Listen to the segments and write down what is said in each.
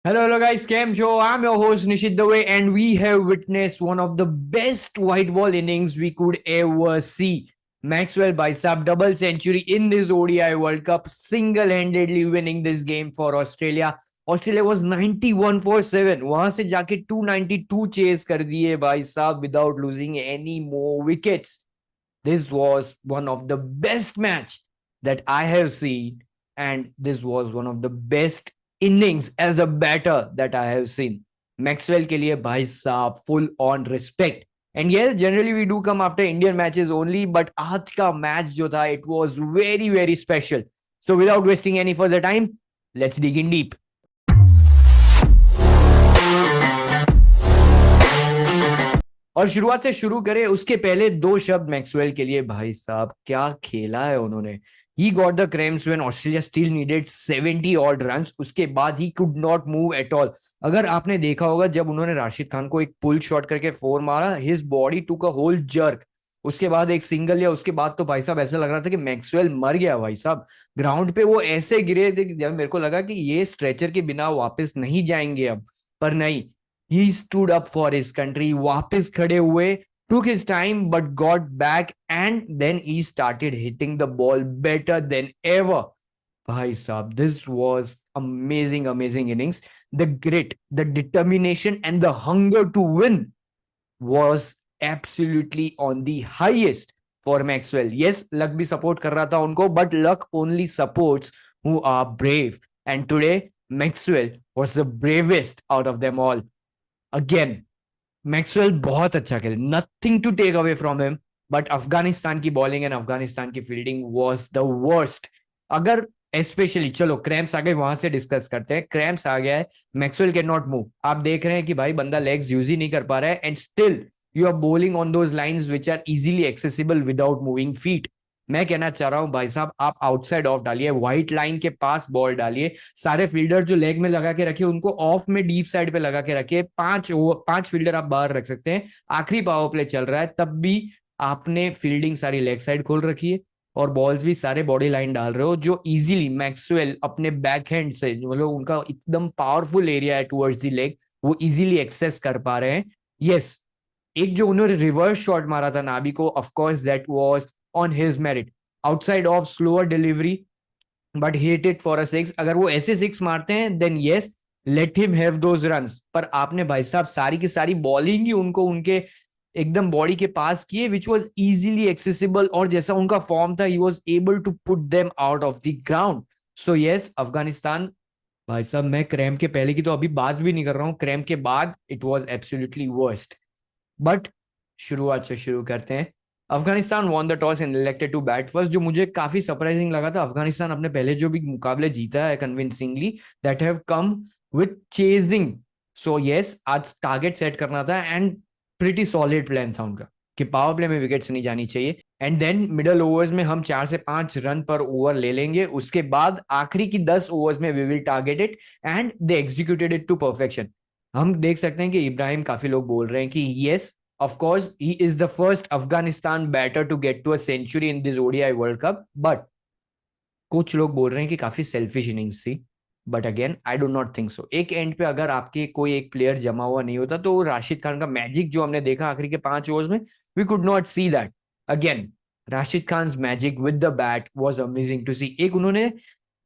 Hello guys, Cam Show. I'm your host Nishit Dave, and we have witnessed one of the best white ball innings we could ever see. Maxwell by sub double century in this ODI World Cup, single-handedly winning this game for Australia. Australia was 91 for 7. वहां से जाके 292 chess कर दिए भाई साहब without losing any more wickets. This was one of the best match that I have seen, and this was one of the best innings as a batter that I have seen. Maxwell के लिए भाई साहब full on respect. And yeah, generally we do come after Indian matches only, but आज का match जो था, it was very very special. So without wasting any further time, let's dig in deep. और शुरुआत से शुरू करें उसके पहले दो शब्द मैक्सवेल के लिए। भाई साहब क्या खेला है उन्होंने। He got the cramps when Australia still needed 70 odd runs. उसके बाद he could not move at all. अगर आपने देखा होगा जब उन्होंने राशिद खान को एक पुल शॉट करके फोर मारा, his body took a whole jerk. उसके बाद एक सिंगल या उसके बाद तो भाई साहब ऐसा लग रहा था कि मैक्सवेल मर गया भाई साहब। ग्राउंड पे वो ऐसे गिरे थे जब मेरे को लगा कि ये स्ट्रेचर के बिना वापस नहीं जाएंगे अब, पर नहीं। He stood up for his country, वापस खड़े हुए, took his time but got back, and then he started hitting the ball better than ever. Bhai Saab, this was amazing innings. The grit, the determination, and the hunger to win was absolutely on the highest for Maxwell. Yes, luck भी support कर रहा था उनको, but luck only supports who are brave. And today, Maxwell was the bravest out of them all. Again, Maxwell बहुत अच्छा खेले, nothing to take away from him, but Afghanistan की bowling and Afghanistan की फील्डिंग वाज द वर्स्ट। अगर specially चलो cramps आ गए, वहां से डिस्कस करते हैं। क्रैम्प्स आ गया है, मैक्सवेल कैन नॉट मूव। आप देख रहे हैं कि भाई बंदा लेग्स यूज ही नहीं कर पा रहा है, and still you are bowling on those lines which are easily accessible without moving feet. मैं कहना चाह रहा हूं भाई साहब, आप आउटसाइड ऑफ डालिए, व्हाइट लाइन के पास बॉल डालिए। सारे फील्डर जो लेग में लगा के रखे उनको ऑफ में डीप साइड पे लगा के रखिए। पांच फील्डर आप बाहर रख सकते हैं। आखिरी पावर प्ले चल रहा है तब भी आपने फील्डिंग सारी लेग साइड खोल रखी है, और बॉल्स भी सारे बॉडी लाइन डाल रहे हो जो इजीली मैक्सवेल अपने बैक हैंड से, मतलब उनका एकदम पावरफुल एरिया है टुवर्ड्स द लेग, वो इजीली एक्सेस कर पा रहे हैं। यस, एक जो उन्होंने रिवर्स शॉट मारा था नाबी को, of course that was on his merit, outside of slower delivery, but hit it for a six. अगर वो ऐसे सिक्स मारते हैं then yes, let him have those runs. पर आपने भाई साहब सारी की सारी बॉलिंग ही उनको उनके एकदम बॉडी के पास किए, विच वाज इजीली एक्सेसिबल, और जैसा उनका फॉर्म था ही was able to put them out of the ground. So yes, Afghanistan भाई साहब, मैं क्रैम्प के पहले की तो अभी बात भी नहीं कर रहा हूँ, क्रैम्प के बाद it was absolutely worst. But शुरुआत से शुरू करते हैं। Afghanistan won the toss and elected to bat first. जो मुझे काफी सरप्राइजिंग लगा था, अफगानिस्तान अपने पहले जो भी मुकाबले जीता है convincingly, that have come with chasing. So yes, आज टारगेट सेट करना था, एंड प्रीटी सॉलिड प्लान था उनका कि पावर प्ले में विकेट्स नहीं जानी चाहिए, एंड देन मिडल ओवर्स में हम 4 से 5 रन पर ओवर ले लेंगे। उसके बाद आखिरी की 10 ओवर्स में we will target it, and they executed it to perfection. हम देख सकते हैं कि इब्राहिम, काफी लोग बोल रहे हैं कि yes, of course he is the first Afghanistan batter to get to a century in this ODI World Cup, but कुछ लोग बोल रहे हैं कि काफी सेल्फिश इनिंग्स थी। But again I do not think so. एक एंड पे अगर आपके कोई एक प्लेयर जमा हुआ नहीं होता तो राशिद खान का मैजिक जो हमने देखा आखिरी के 5 ओवर्स में, we could not see that again. Rashid Khan magic with the bat was amazing to see. एक उन्होंने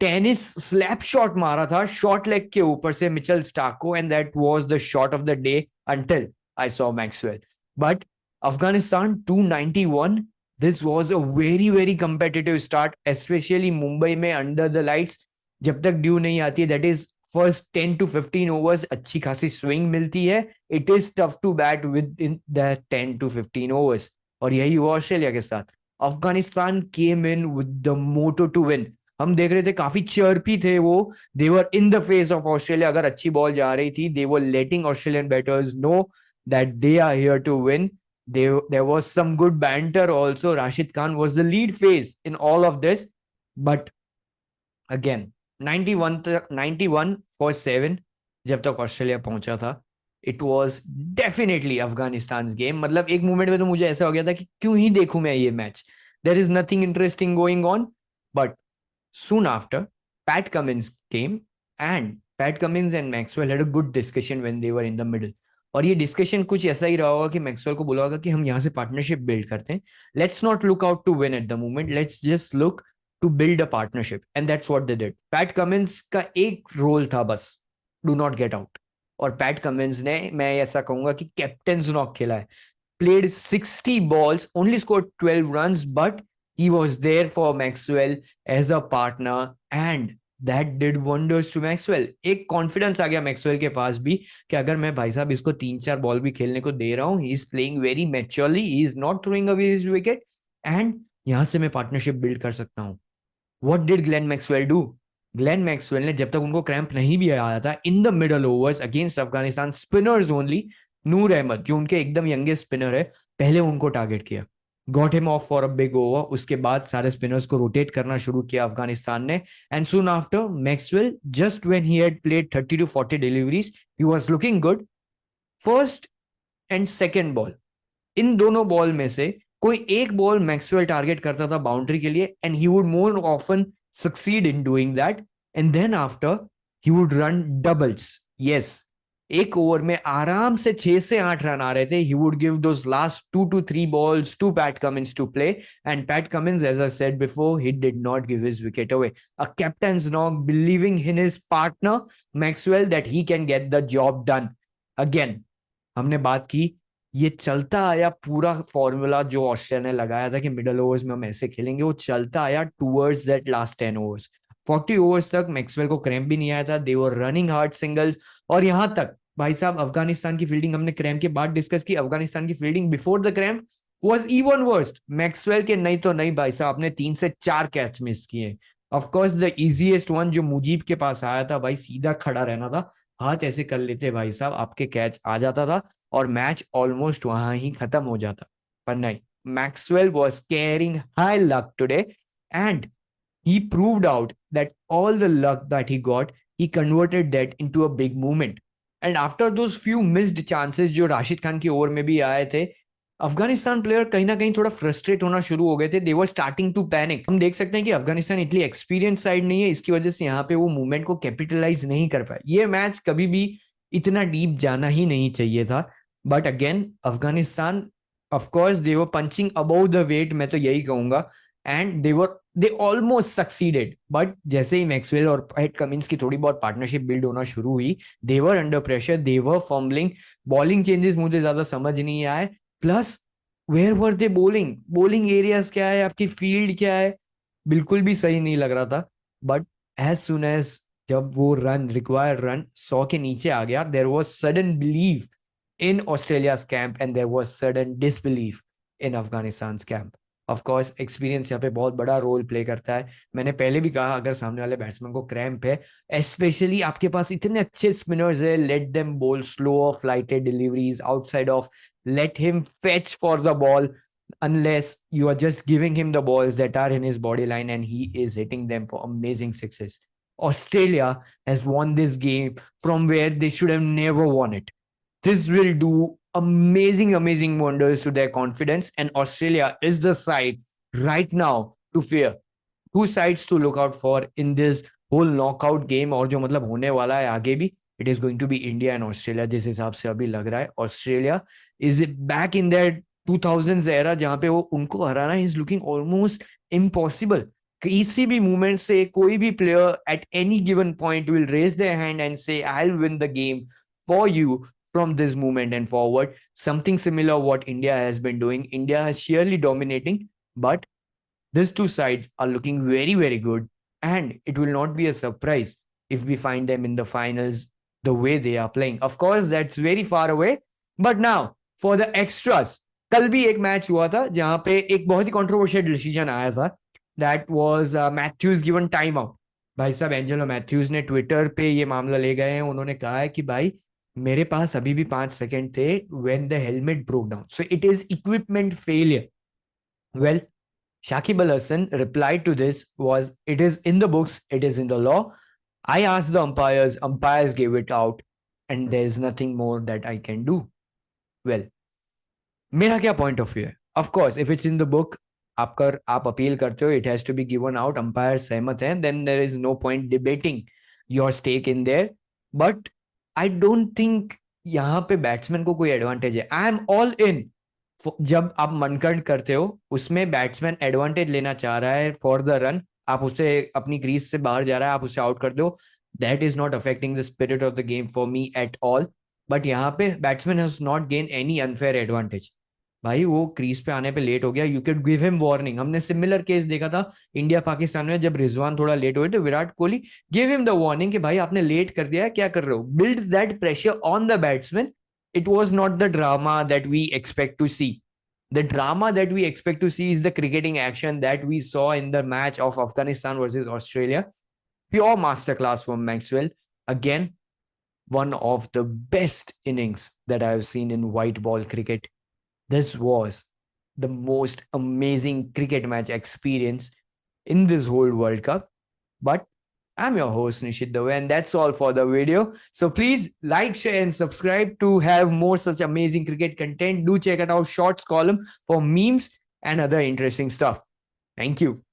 टेनिस स्लैप शॉट मारा था शॉर्ट लेग के ऊपर से मिचेल स्टार्क को, and that was the shot of the day until I saw Maxwell. But Afghanistan 291, this was a very competitive start, specially Mumbai में under the lights. जब तक ड्यू नहीं आती है, that is first 10 to 15 overs, अच्छी खासी swing मिलती है। It is tough to bat with in the 10 to 15 overs, और यही हुआ ऑस्ट्रेलिया के साथ। Afghanistan came in with the motto to win. हम देख रहे थे काफी चर्पी थे वो, they were in the face of Australia. अगर अच्छी बॉल जा रही थी, they were letting Australian batters know that they are here to win. There was some good banter also. Rashid Khan was the lead face in all of this, but again 91 for 7 जब तक Australia पहुंचा था, it was definitely Afghanistan game. मतलब एक moment में तो मुझे ऐसा हो गया था कि क्यों ही देखूं मैं ये match, there is nothing interesting going on. But soon after, Pat Cummins came, and Pat Cummins and Maxwell had a good discussion when they were in the middle, और ये डिस्कशन कुछ ऐसा ही रहा होगा कि मैक्सवेल को बोला होगा कि हम यहाँ से पार्टनरशिप बिल्ड करते हैं, let's not look out to win at the moment, let's just look to build a partnership, and that's what they did. Pat Cummins का एक रोल था बस, डू नॉट गेट आउट. और पैट कमिंस ने, मैं ऐसा कहूंगा कि कैप्टन नॉक खेला है. Played 60 balls, only scored 12 runs, but he was there for Maxwell as a partner, and that did wonders to Maxwell. एक कॉन्फिडेंस आ गया मैक्सवेल के पास भी कि अगर मैं भाई साहब इसको 3-4 बॉल भी खेलने को दे रहा हूँ, he is playing very maturely, he is not throwing away his wicket, and यहां से मैं पार्टनरशिप बिल्ड कर सकता हूँ. What did Glenn Maxwell do? Glenn Maxwell ने, जब तक उनको क्रैम्प नहीं भी आया था, in the middle overs against Afghanistan, spinners only, Noor Ahmad जो उनके एकदम यंगेस्ट स्पिनर है, पहले उनको टारगेट किया, got him of for a big over. उसके बाद सारे स्पिनर्स को रोटेट करना शुरू किया अफगानिस्तान ने, and soon after Maxwell, just when he had played 30 to 40 deliveries, he was looking good. First and second ball, in दोनों बॉल में से कोई एक बॉल मैक्सवेल टारगेट करता था बाउंड्री के लिए, and he would more often succeed in doing that, and then after he would run doubles. Yes, एक ओवर में आराम से 6 से 8 रन आ रहे थे. He would give those last 2 to 3 balls to Pat Cummins to play, and Pat Cummins, as I said before, he did not give his wicket away. A captain's knock, believing in his partner Maxwell that he can get the job done. Again, हमने बात की, ये चलता आया पूरा formula जो Australia ने लगाया था कि मिडल ओवर्स में हम ऐसे खेलेंगे, वो चलता आया towards that last 10 overs. 40 overs तक मैक्सवेल को क्रैम्प भी नहीं आया था, दे वर रनिंग हार्ड सिंगल्स. और यहां तक भाई साहब, अफगानिस्तान की फील्डिंग हमने क्रैम्प के बाद डिस्कस की, अफगानिस्तान की fielding before the cramp was even worst. Maxwell के नहीं तो नहीं भाई साहब, आपने 3 से 4 कैच मिस किए. ऑफकोर्स द इजीएस्ट वन जो मुजीब के पास आया था, भाई सीधा खड़ा रहना था, हाथ ऐसे कर लेते भाई साहब, आपके कैच आ जाता था और मैच ऑलमोस्ट वहां ही खत्म हो जाता. पर नहीं, Maxwell was carrying high luck today, and he proved out that all the luck that he got, he converted that into a big movement. And after those few missed chances जो राशिद खान की over में भी आए थे, Afghanistan player कहीं ना कहीं थोड़ा फ्रस्ट्रेट होना शुरू हो गए थे. दे वर स्टार्टिंग टू पैनिक. हम देख सकते हैं कि अफगानिस्तान इतनी एक्सपीरियंस साइड नहीं है, इसकी वजह से यहाँ पे वो मूवमेंट को कैपिटलाइज नहीं कर पाए. ये मैच कभी भी इतना डीप जाना ही नहीं चाहिए था. But again Afghanistan, of course they were punching above the weight, मैं तो यही कहूंगा, and they almost succeeded. But जैसे ही मैक्सवेल और पैट कमिंस की थोड़ी बहुत पार्टनरशिप बिल्ड होना शुरू हुई, they were under pressure, they were fumbling. Bowling changes मुझे ज्यादा समझ नहीं आए. Plus where were they bowling, bowling areas क्या है, आपकी फील्ड क्या है, बिल्कुल भी सही नहीं लग रहा था. बट एज सुन एज जब वो रन, रिक्वायर्ड रन 100 के नीचे आ गया, there was sudden believe in Australia's camp, and there was sudden disbelieve in Afghanistan camp. Of course experience यहाँ पे बहुत बड़ा रोल प्ले करता है. मैंने पहले भी कहा, अगर सामने वाले बैट्समैन को क्रैम्प है, स्पेशली आपके पास इतने अच्छे स्पिनर्स है, लेट देम बोल slow of flighted deliveries outside of, let him fetch for the ball, unless you are just giving him the balls that are in his body line and he is hitting them for amazing sixes. Australia has won this game from where they should have never won it. This will do amazing wonders to their confidence, and Australia is the side right now to fear. Two sides to look out for in this whole knockout game, और जो मतलब होने वाला है आगे भी, it is going to be India and Australia. जिस हिसाब से अभी लग रहा है, Australia is back in their 2000s era, जहां पे वो उनको हराना is looking almost impossible. किसी भी मूवमेंट से कोई भी player at any given point will raise their hand and say, I'll win the game for you from this moment and forward. Something similar what India has been doing. India is sheerly dominating, but these two sides are looking very good, and it will not be a surprise if we find them in the finals the way they are playing. Of course, that's very far away, but now for the extras, कल भी एक match हुआ था जहां पे एक बहुत ही controversial decision आया था. That was Matthews given time out. भाई साहब, एंजेलो मैथ्यूज ने ट्विटर पे ये मामला ले गए हैं. उन्होंने कहा है कि भाई मेरे पास अभी भी 5 सेकंड थे when the helmet broke down, so it is equipment failure. Well, Shakib Al Hasan replied to this was, it is in the books, it is in the law. I asked the umpires gave it out, and there is nothing more that I can do. Well, मेरा क्या point of view है? Of course if it's in the book, आप appeal करते हो, it has to be given out, umpire सहमत है, then there is no point debating your stake in there. But I don't think यहाँ पे batsman को कोई एडवांटेज है. I am all in. जब आप मनकंड करते हो उसमें बैट्समैन एडवांटेज लेना चाह रहा है फॉर द रन, आप उसे अपनी क्रीज से बाहर जा रहा है, आप उसे आउट कर दो, that is not affecting the spirit of the game for me at all. But यहाँ पे batsman has not gain any unfair advantage. भाई वो क्रीज पे आने पे लेट हो गया, you can give him warning. हमने सिमिलर केस देखा था इंडिया पाकिस्तान में, जब रिजवान थोड़ा लेट हुए तो Virat Kohli give him the warning कि भाई आपने लेट कर दिया है, क्या कर रहे हो. Build that pressure on the batsman. It was not the drama that we expect to see. The drama that we expect to see is the cricketing action that we saw in the match of Afghanistan versus Australia. Pure masterclass from Maxwell. Again, one of the best innings that I have seen in white ball cricket. This was the most amazing cricket match experience in this whole World Cup. But I'm your host, Nishit Dave, and that's all for the video. So please like, share, and subscribe to have more such amazing cricket content. Do check out our shorts column for memes and other interesting stuff. Thank you.